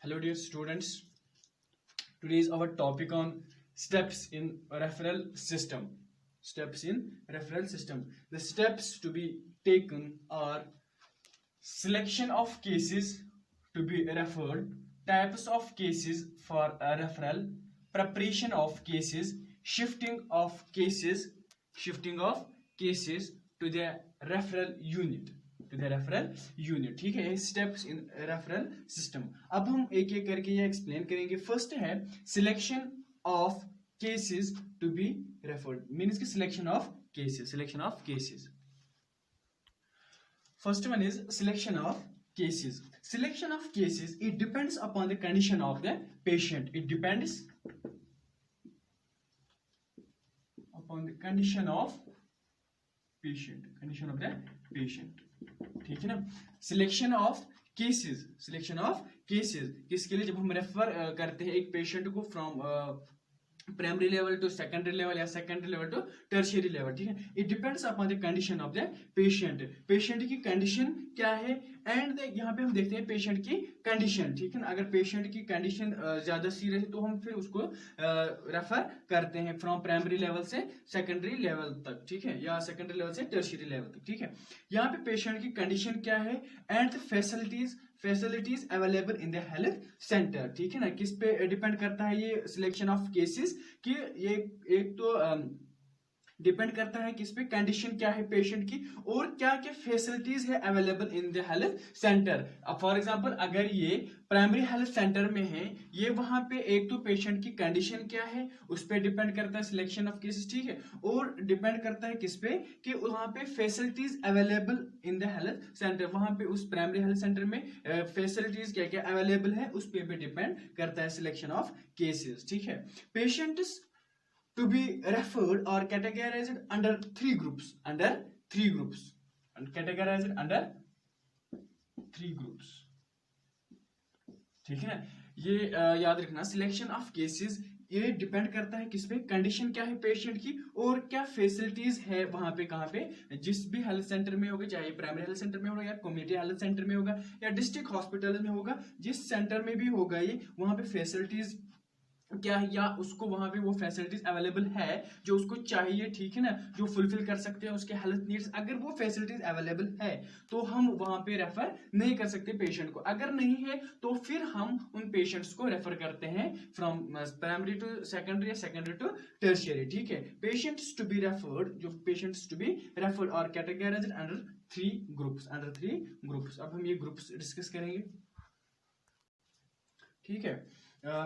Hello, dear students. Today is our topic on steps in referral system. Steps in referral system. The steps to be taken are selection of cases to be referred, types of cases for a referral, preparation of cases, shifting of cases to the referral unit. ठीक है, steps in referral system. अब हम एक एक करके ये explain करेंगे. First है selection of cases to be referred, means की selection of cases. First one is selection of cases. Selection of cases, it depends upon the condition of the patient. It depends upon the condition of patient. ठीक है ना. Selection of cases किसके लिए, जब हम refer करते हैं एक पेशेंट को from primary level to secondary level या secondary level to tertiary level. ठीक है, it depends upon the condition of the patient की कंडीशन क्या है. एंड यहाँ पे हम देखते हैं पेशेंट की कंडीशन. ठीक है ना, अगर पेशेंट की कंडीशन ज्यादा सीरियस है तो हम फिर उसको रेफर करते हैं फ्रॉम प्राइमरी लेवल से सेकेंडरी लेवल तक. ठीक है, या सेकेंडरी लेवल से टर्शियरी लेवल तक. ठीक है, यहाँ पे पेशेंट की कंडीशन क्या है and the facilities available in the health centre. ठीक है ना, किस पे डिपेंड करता है ये सिलेक्शन ऑफ केसेस कि ये एक तो डिपेंड करता है किस पे, कंडीशन क्या है पेशेंट की और क्या क्या फैसिलिटीज है available in the health centre. For example अगर ये प्राइमरी हेल्थ सेंटर में है, ये वहां पे एक तो पेशेंट की कंडीशन क्या है उस पे डिपेंड करता है सिलेक्शन ऑफ केसेस. ठीक है, और डिपेंड करता है किस पे कि वहां पे facilities available in the health centre, वहां पे उस प्राइमरी हेल्थ सेंटर में फैसिलिटीज क्या क्या अवेलेबल है उस पे डिपेंड करता है सिलेक्शन ऑफ केसेस. ठीक है, patients to be referred or categorized under three groups and categorized under three groups. ठीक है ना, ये याद रखना. सिलेक्शन ऑफ केसेस ये डिपेंड करता है किस पे, कंडीशन क्या है पेशेंट की और क्या फैसिलिटीज है वहां पे, कहां पे, जिस भी हेल्थ सेंटर में होगा, चाहे प्राइमरी हेल्थ सेंटर में होगा या कम्युनिटी हेल्थ सेंटर में होगा या डिस्ट्रिक्ट हॉस्पिटल में होगा, जिस सेंटर में भी होगा ये, वहां पे फैसिलिटीज क्या है या उसको वहां पे वो फैसिलिटीज अवेलेबल है जो उसको चाहिए. ठीक है ना, जो फुलफिल कर सकते हैं उसके हेल्थ नीड्स. अगर वो फैसिलिटीज अवेलेबल है तो हम वहां पे रेफर नहीं कर सकते पेशेंट को. अगर नहीं है तो फिर हम उन पेशेंट्स को रेफर करते हैं फ्रॉम प्राइमरी टू सेकेंडरी या सेकेंडरी टू टर्शियरी. ठीक है, पेशेंट्स टू बी रेफर्ड और कैटेगराइज्ड अंडर थ्री ग्रुप्स. अब हम ये ग्रुप्स डिस्कस करेंगे. ठीक है,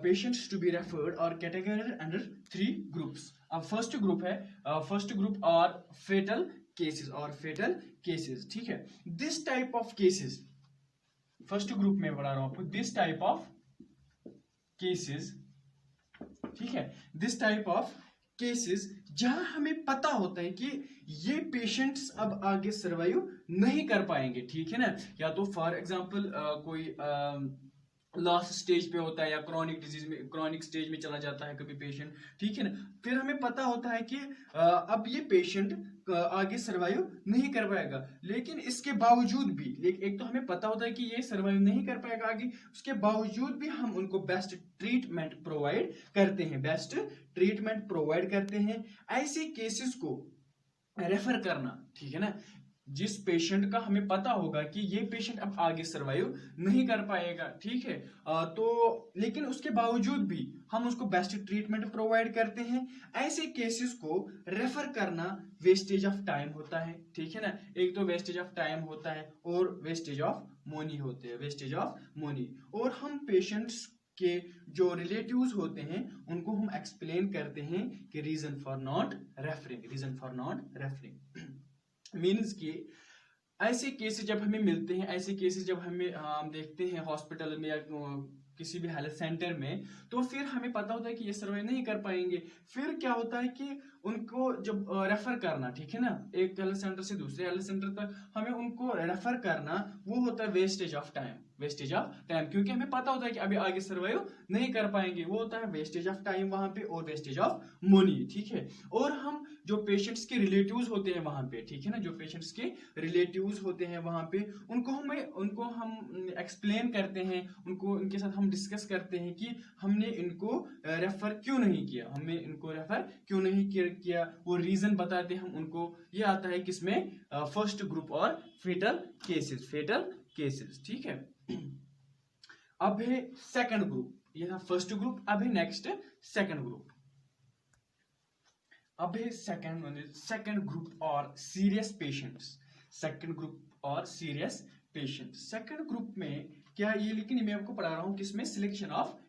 patients to be referred or categorized under three groups. अब फर्स्ट ग्रुप है, फर्स्ट ग्रुप और फेटल केसेस. ठीक है, this type of cases, first group में बता रहा हूं आपको, दिस टाइप ऑफ केसेस. ठीक है, दिस टाइप ऑफ केसेस जहां हमें पता होता है कि ये पेशेंट्स अब आगे सर्वाइव नहीं कर पाएंगे. ठीक है ना, या तो फॉर एग्जांपल कोई लास्ट स्टेज पे होता है या क्रॉनिक स्टेज में चला जाता है कभी पेशेंट. ठीक है ना, फिर हमें पता होता है कि अब ये पेशेंट आगे सर्वाइव नहीं कर पाएगा. लेकिन इसके बावजूद भी, एक तो हमें पता होता है कि ये सर्वाइव नहीं कर पाएगा आगे, उसके बावजूद भी हम उनको बेस्ट ट्रीटमेंट प्रोवाइड करते हैं. ऐसे केसेस को रेफर करना. ठीक है ना, जिस पेशेंट का हमें पता होगा कि ये पेशेंट अब आगे सर्वाइव नहीं कर पाएगा. ठीक है, तो लेकिन उसके बावजूद भी हम उसको बेस्ट ट्रीटमेंट प्रोवाइड करते हैं. ऐसे केसेस को रेफर करना वेस्टेज ऑफ टाइम होता है. ठीक है ना, एक तो वेस्टेज ऑफ टाइम होता है और वेस्टेज ऑफ मनी. और हम पेशेंट्स के जो रिलेटिव्स होते हैं उनको हम एक्सप्लेन करते हैं कि reason for not referring means कि ऐसे केसेस जब हमें मिलते हैं, ऐसे केसेस जब हम देखते हैं हॉस्पिटल में या किसी भी हेल्थ सेंटर में, तो फिर हमें पता होता है कि ये सर्वाइव नहीं कर पाएंगे. फिर क्या होता है कि उनको जब रेफर करना, ठीक है ना, एक हेल्थ सेंटर से दूसरे हेल्थ सेंटर तक हमें उनको रेफर करना, वो होता है wastage of wastage of time, क्योंकि हमें पता होता है कि अभी आगे सर्वाइव नहीं कर पाएंगे, वो होता है वेस्टेज ऑफ टाइम वहां पे और वेस्टेज ऑफ मनी, ठीक है। और हम जो पेशेंट्स के रिलेटिव्स होते हैं वहां पे, ठीक है ना, जो पेशेंट्स के रिलेटिव्स होते हैं वहां पे, उनको हम एक्सप्लेन करते हैं, उनके साथ हम डिस्कस करते हैं कि हमने इनको रेफर क्यों नहीं किया, हमने इनको रेफर क्यों नहीं किया, वो रीजन बताते हैं हम उनको। ये आता है किसमें, फर्स्ट ग्रुप और फेटल केसेस, ठीक है। अब है सेकंड ग्रुप, ये था फर्स्ट ग्रुप, अब है नेक्स्ट सेकंड ग्रुप। अब है सेकंड ग्रुप और सीरियस पेशेंट्स, सेकंड ग्रुप और सीरियस पेशेंट्स। सेकंड ग्रुप में क्या ये, लेकिन मैं आपको पढ़ा रहा हूं किसमें, सिलेक्शन ऑफ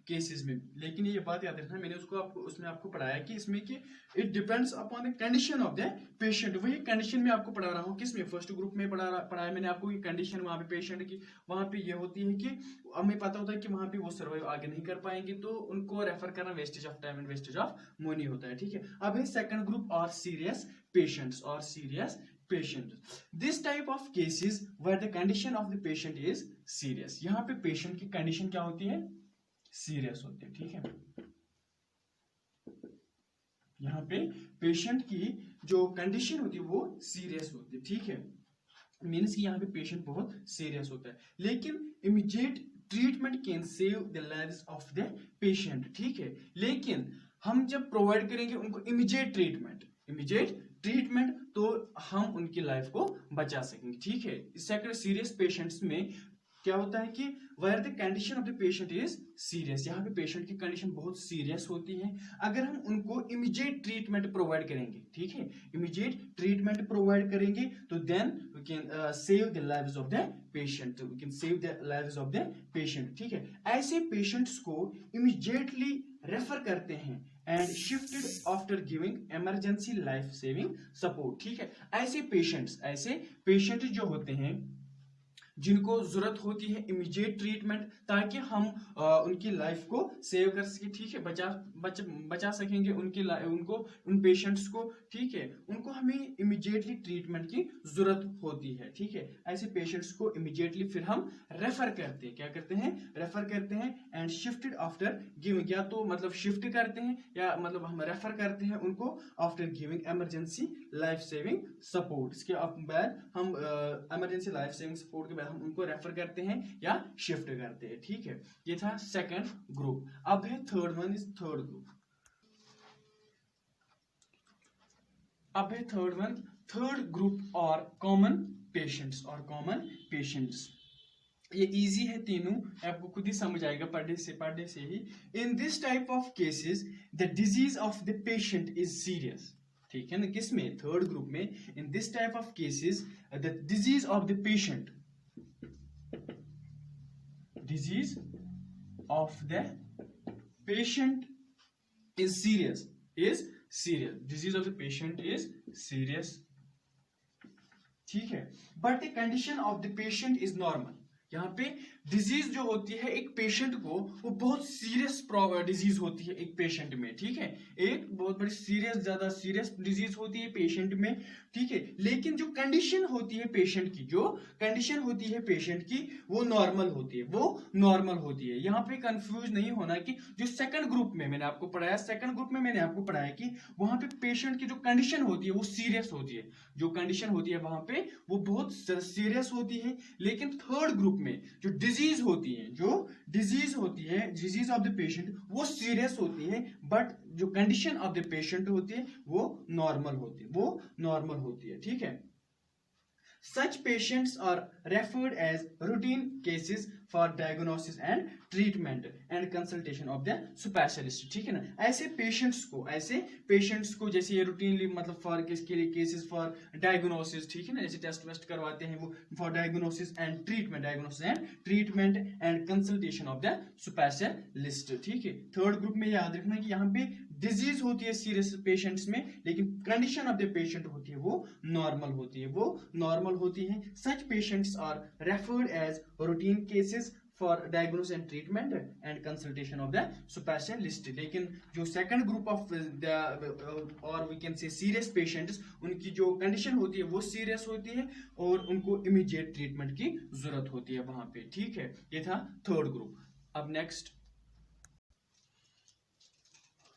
केसेस में, लेकिन ये बात याद रखना, मैंने उसमें आपको पढ़ाया कि इसमें कि it depends upon the condition of the patient, वही कंडीशन में आपको पढ़ा रहा हूँ किसमें, फर्स्ट ग्रुप में पढ़ाया मैंने आपको कि कंडीशन वहां पे पेशेंट की वहां पे ये होती है कि हमें पता होता है कि वहां पे वो सर्वाइव आगे नहीं कर पाएंगे, तो उनको रेफर करना wastage of time and wastage of money होता है, ठीक है। अब है सेकंड ग्रुप और serious patients. This type of cases where the condition of the patient is serious, यहाँ पे पेशेंट की कंडीशन क्या होती है, सीरियस होती है, ठीक है। यहाँ पे पेशेंट की जो कंडीशन होती है वो सीरियस होती है, ठीक है। मीन्स कि यहाँ पे पेशेंट बहुत सीरियस होता है, लेकिन immediate treatment can save the lives of the patient, ठीक है। लेकिन हम जब प्रोवाइड करेंगे उनको इमीडिएट ट्रीटमेंट तो हम उनकी लाइफ को बचा सकेंगे, ठीक है। सेकंड सीरियस पेशेंट्स में क्या होता है कि where the condition of the patient is serious, यहाँ पे पेशेंट की कंडीशन बहुत सीरियस होती है, अगर हम उनको इमीडिएट ट्रीटमेंट प्रोवाइड करेंगे, ठीक है, इमीडिएट ट्रीटमेंट प्रोवाइड करेंगे तो then we can save the lives of the patient, ठीक है। ऐसे पेशेंट्स को इमीडिएटली रेफर करते हैं and shifted after giving emergency life saving support, ठीक है। ऐसे पेशेंट जो होते हैं जिनको जरूरत होती है इमीडिएट ट्रीटमेंट, ताकि हम उनकी लाइफ को सेव कर सके, ठीक है, बचा सकेंगे उन पेशेंट्स को, ठीक है। उनको हमें इमीडिएटली ट्रीटमेंट की जरूरत होती है, ठीक है। ऐसे पेशेंट्स को इमीडिएटली फिर हम रेफर करते हैं, क्या करते हैं, रेफर करते हैं एंड शिफ्टेड आफ्टर गिविंग, या तो मतलब शिफ्ट करते हैं या मतलब हम रेफर करते हैं उनको after giving emergency life saving support. इसके बाद हम इमरजेंसी लाइफ सेविंग सपोर्ट के हम उनको रेफर करते हैं या शिफ्ट करते हैं, ठीक है। ये था सेकंड ग्रुप। अब है थर्ड ग्रुप। थर्ड ग्रुप और कॉमन पेशेंट्स। ये इजी है तीनों, आपको खुद ही समझ आएगा पढ़ने से ही। In this type of cases the disease of the patient is serious, ठीक है ना, किसमें, थर्ड ग्रुप में। In this type of cases the disease of the patient is serious. Disease of the patient is serious, ठीक है। But the condition of the patient is normal. यहाँ पे disease जो होती है एक पेशेंट को, वो बहुत सीरियस डिजीज होती है एक पेशेंट में, ठीक है। एक बहुत बड़ी ज्यादा सीरियस डिजीज होती है पेशेंट में, ठीक है। लेकिन जो कंडीशन होती है पेशेंट की, वो नॉर्मल होती है, यहाँ पे कंफ्यूज नहीं होना कि जो सेकंड ग्रुप में मैंने आपको पढ़ाया कि वहां पे पेशेंट की जो कंडीशन होती है वो सीरियस होती है, जो कंडीशन होती है वहां पे वो बहुत सीरियस होती है। लेकिन थर्ड ग्रुप में जो डिजीज होती है डिजीज ऑफ द पेशेंट वो सीरियस होती है, बट जो कंडीशन ऑफ द पेशेंट होती है वो नॉर्मल होती है, ठीक है। Such patients are referred as routine cases for diagnosis and treatment and consultation of the specialist, ठीक है ना। ऐसे पेशेंट्स को जैसे ये रूटीनली मतलब फॉर किसके लिए, केसेस फॉर डायग्नोसिस, ठीक है ना, जैसे टेस्ट वेस्ट करवाते हैं वो for diagnosis and treatment and consultation of the specialist, ठीक है। थर्ड ग्रुप में याद रखना कि यहाँ पे डिजीज होती है सीरियस पेशेंट्स में, लेकिन कंडीशन ऑफ द पेशेंट होती है वो नॉर्मल होती है। Such patients are referred as routine cases for diagnose and treatment and consultation of the specialist. लेकिन जो सेकंड ग्रुप ऑफ और we can say serious patients, उनकी जो कंडीशन होती है वो सीरियस होती है और उनको इमीडिएट ट्रीटमेंट की जरूरत होती है वहां पे, ठीक है। ये था थर्ड ग्रुप। अब नेक्स्ट,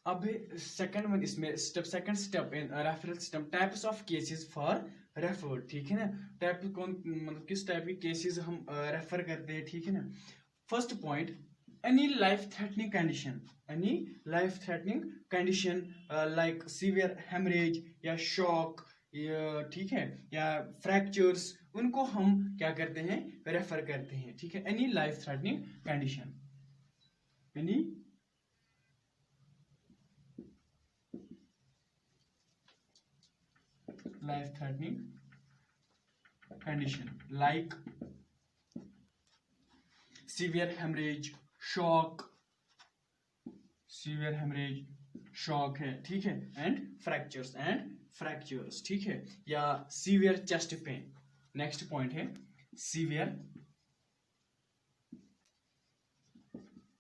अब सेकंड वन, इसमें second step in referral system, types of cases for refer, ठीक है ना। टाइप कौन, मतलब किस टाइप के केसेस हम रेफर करते हैं, ठीक है ना। First point, any life threatening condition, any life threatening condition like severe haemorrhage या शॉक, ठीक है, या फ्रैक्चर्स, उनको हम क्या करते हैं, रेफर करते हैं, ठीक है। Any life threatening condition, any life threatening condition like severe hemorrhage, shock, severe hemorrhage, shock है, ठीक है, and fractures, ठीक है, या severe chest pain। Next point है severe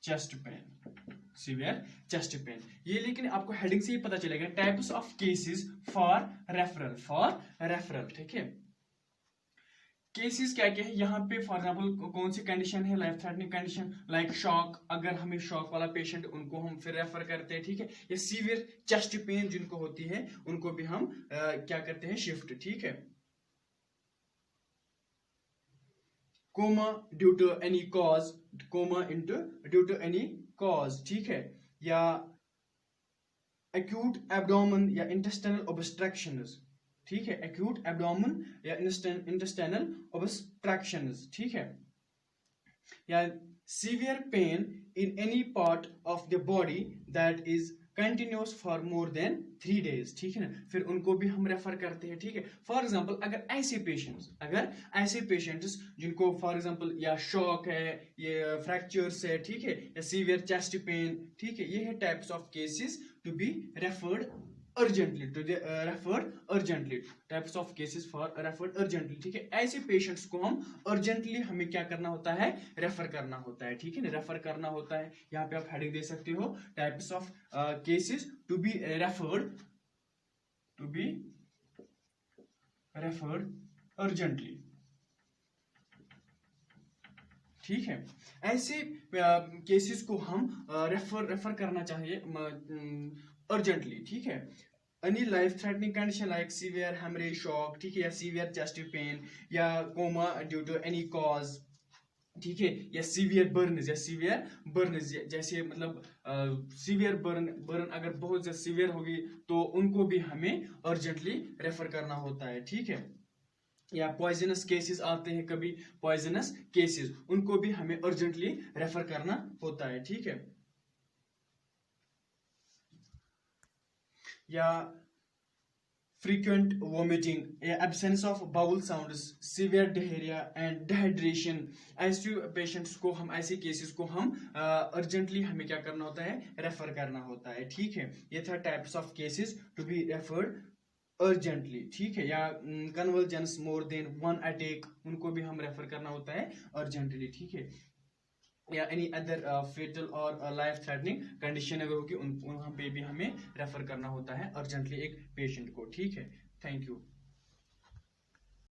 chest pain, severe chest pen. ये लेकिन आपको हेडिंग से ही पता चलेगा, types of cases for referral, ठीक है। केसेस क्या क्या है यहाँ पे, फॉर एग्जांपल कौन सी कंडीशन है, life threatening condition like shock, अगर हमें शॉक वाला पेशेंट, उनको हम फिर रेफर करते हैं, ठीक है। या सीवियर चेस्ट पेन जिनको होती है, उनको भी हम क्या करते हैं, शिफ्ट, ठीक है। Coma due to any cause, coma due to any cause, ठीक है, या एक्यूट एब्डोमेन या इंटेस्टाइनल ऑब्स्ट्रक्शंस, ठीक है, एक्यूट एब्डोमेन या इंटेस्टाइनल ऑब्स्ट्रक्शंस, ठीक है, या severe pain in any part of the body that is continuous for more than 3 days, ठीक है ना, फिर उनको भी हम रेफर करते हैं, ठीक है। फॉर एग्जांपल अगर ऐसे पेशेंट्स जिनको फॉर एग्जांपल या शॉक है, ये फ्रैक्चर्स है, ठीक है, या सीवियर चेस्ट पेन, ठीक है, ये है types of cases to be referred urgently, types of cases for referred urgently, ठीक है। ऐसे पेशेंट्स को हम अर्जेंटली, हमें क्या करना होता है, रेफर करना होता है, ठीक है ना, रेफर करना होता है। यहाँ पे आप हेडिंग दे सकते हो, types of cases to be referred urgently, ठीक है। ऐसे केसेस को हम रेफर करना चाहिए अर्जेंटली, ठीक है। Any life threatening condition like severe haemorrhage, shock, ठीक है, या सीवियर चेस्ट पेन, या coma due to any cause, ठीक है, या सीवियर बर्न्स, जैसे मतलब सीवियर बर्न अगर बहुत ज्यादा सीवियर होगी तो उनको भी हमें अर्जेंटली रेफर करना होता है, ठीक है। या पॉइजनस केसेस आते हैं कभी, पॉइजनस केसेस, उनको भी हमें अर्जेंटली रेफर करना होता है, ठीक है। या frequent vomiting, absence of bowel sounds, severe diarrhea and dehydration, ऐसे पेशेंट्स को हम, ऐसे केसेस को हम अर्जेंटली हमें क्या करना होता है, रेफर करना होता है, ठीक है। ये था types of cases to be referred urgently, ठीक है। या कन्वल्जेंस मोर देन 1 अटैक, उनको भी हम रेफर करना होता है अर्जेंटली, ठीक है। या एनी अदर फेटल और लाइफ थ्रेटनिंग कंडीशन अगर होगी, वहां पे भी हमें रेफर करना होता है अर्जेंटली एक पेशेंट को, ठीक है। Thank you.